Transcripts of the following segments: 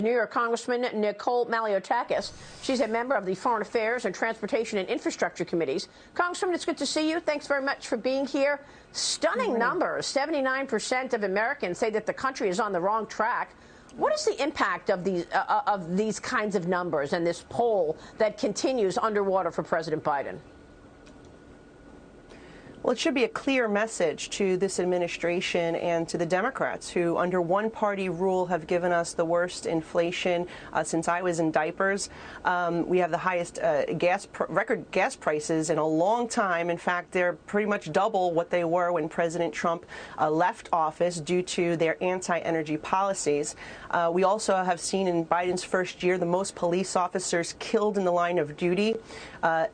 New York Congressman Nicole Malliotakis. She's a member of the Foreign Affairs and Transportation and Infrastructure Committees. Congresswoman, it's good to see you. Thanks very much for being here. Stunning numbers. 79% of Americans say that the country is on the wrong track. What is the impact of these kinds of numbers and this poll that continues underwater for President Biden? Well, it should be a clear message to this administration and to the Democrats who, under one-party rule, have given us the worst inflation since I was in diapers. We have the highest record gas prices in a long time. In fact, they're pretty much double what they were when President Trump left office due to their anti-energy policies. We also have seen in Biden's first year the most police officers killed in the line of duty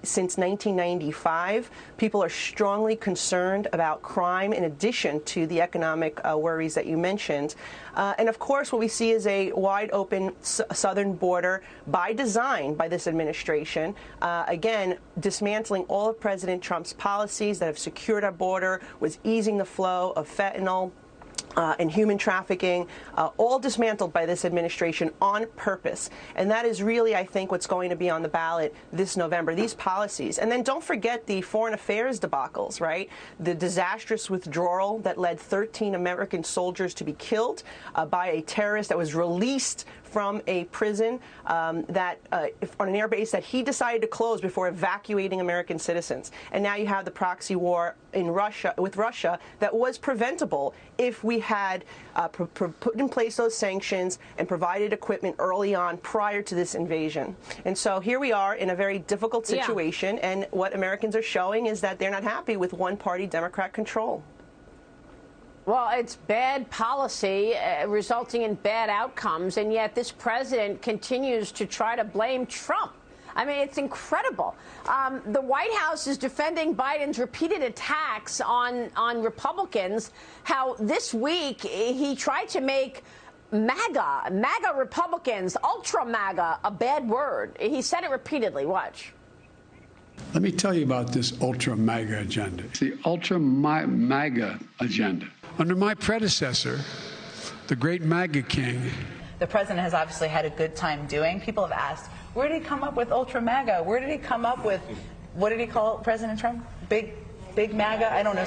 since 1995. People are strongly concerned about crime in addition to the economic worries that you mentioned. And of course, what we see is a wide open southern border by design by this administration. Again, dismantling all of President Trump's policies that have secured our border, was easing the flow of fentanyl and human trafficking, all dismantled by this administration on purpose. And that is really, I think, what's going to be on the ballot this November, these policies. And then don't forget the foreign affairs debacles, right? The disastrous withdrawal that led 13 American soldiers to be killed by a terrorist that was released from a prison on an air base that he decided to close before evacuating American citizens. And now you have the proxy war in Russia with Russia that was preventable if we had put in place those sanctions and provided equipment early on prior to this invasion. And so here we are in a very difficult situation, and what Americans are showing is that they're not happy with one-party Democrat control. Well, it's bad policy resulting in bad outcomes, and yet this president continues to try to blame Trump. I mean, it's incredible. The White House is defending Biden's repeated attacks on Republicans, how this week he tried to make MAGA Republicans, ultra MAGA, a bad word. He said it repeatedly. Watch. Let me tell you about this ultra MAGA agenda. It's the ultra MAGA agenda. Under my predecessor, the great MAGA king. The president has obviously had a good time doing. People have asked, where did he come up with ultra MAGA? Where did he come up with, what did he call President Trump? Big MAGA? I don't know.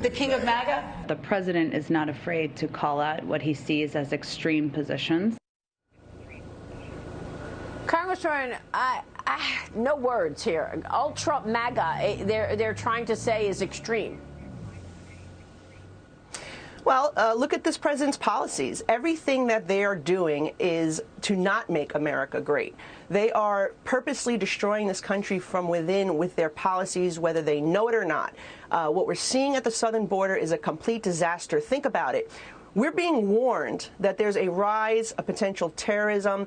The king of MAGA? The president is not afraid to call out what he sees as extreme positions. Congressman, no words here. Ultra MAGA, they're trying to say is extreme. Well, look at this president's policies. Everything that they are doing is to not make America great. They are purposely destroying this country from within with their policies, whether they know it or not. What we're seeing at the southern border is a complete disaster. Think about it. We're being warned that there's a rise of potential terrorism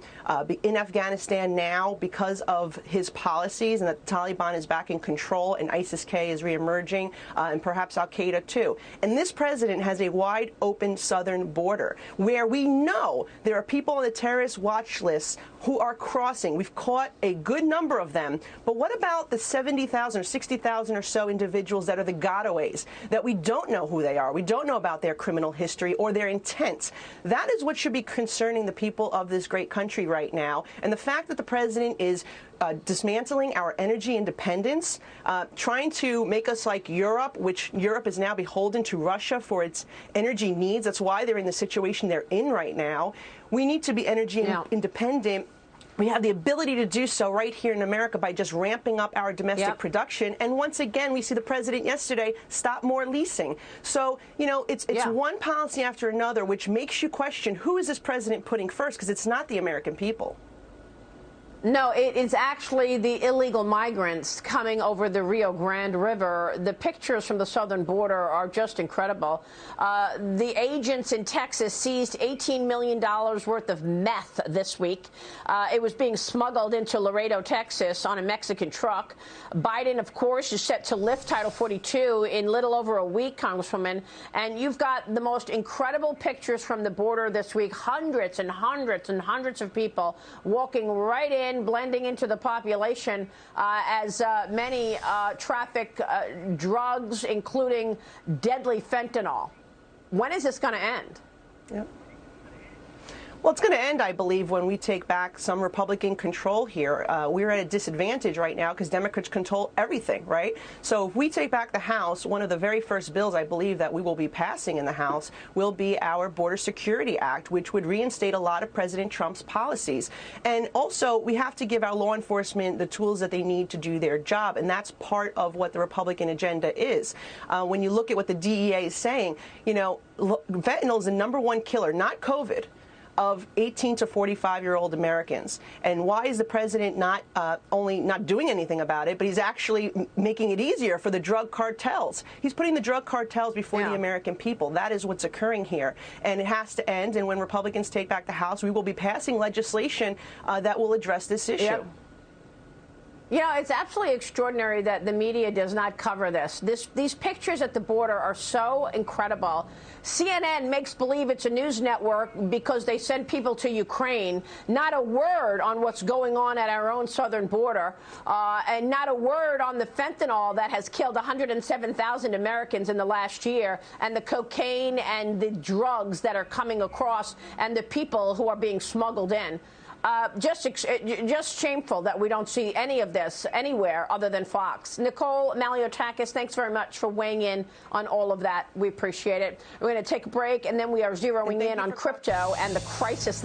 in Afghanistan now because of his policies, and that the Taliban is back in control and ISIS-K is reemerging, and perhaps al-Qaeda too. And this president has a wide open southern border where we know there are people on the terrorist watch list who are crossing. We've caught a good number of them. But what about the 70,000 or 60,000 or so individuals that are the gotaways, that we don't know who they are? We don't know about their criminal history or their intent. That is what should be concerning the people of this great country right now. And the fact that the president is dismantling our energy independence, trying to make us like Europe, which Europe is now beholden to Russia for its energy needs. That's why they're in the situation they're in right now. We need to be energy independent. We have the ability to do so right here in America by just ramping up our domestic production. And once again, we see the president yesterday stop more leasing. So, you know, it's one policy after another, which makes you question, who is this president putting first? Because it's not the American people. No, it is actually the illegal migrants coming over the Rio Grande River. The pictures from the southern border are just incredible. The agents in Texas seized $18 million worth of meth this week. It was being smuggled into Laredo, Texas on a Mexican truck. Biden, of course, is set to lift Title 42 in little over a week, Congresswoman. And you've got the most incredible pictures from the border this week. Hundreds and hundreds and hundreds of people walking right in, blending into the population as many traffic drugs, including deadly fentanyl. When is this going to end? Yep. Well, it's going to end, I believe, when we take back some Republican control here. We're at a disadvantage right now because Democrats control everything, right? So if we take back the House, one of the very first bills I believe that we will be passing in the House will be our Border Security Act, which would reinstate a lot of President Trump's policies. And also, we have to give our law enforcement the tools that they need to do their job, and that's part of what the Republican agenda is. When you look at what the DEA is saying, you know, fentanyl is the #1 killer, not COVID, of 18 to 45-year-old Americans. And why is the president not only not doing anything about it, but he's actually making it easier for the drug cartels? He's putting the drug cartels before the American people. That is what's occurring here. And it has to end. And when Republicans take back the House, we will be passing legislation that will address this issue. Yep. You know, it's absolutely extraordinary that the media does not cover this. These pictures at the border are so incredible. CNN makes believe it's a news network because they send people to Ukraine. Not a word on what's going on at our own southern border, and not a word on the fentanyl that has killed 107,000 Americans in the last year, and the cocaine and the drugs that are coming across, and the people who are being smuggled in. Just shameful that we don't see any of this anywhere other than Fox. Nicole Malliotakis, thanks very much for weighing in on all of that. We appreciate it. We're going to take a break, and then we are zeroing in on crypto and the crisis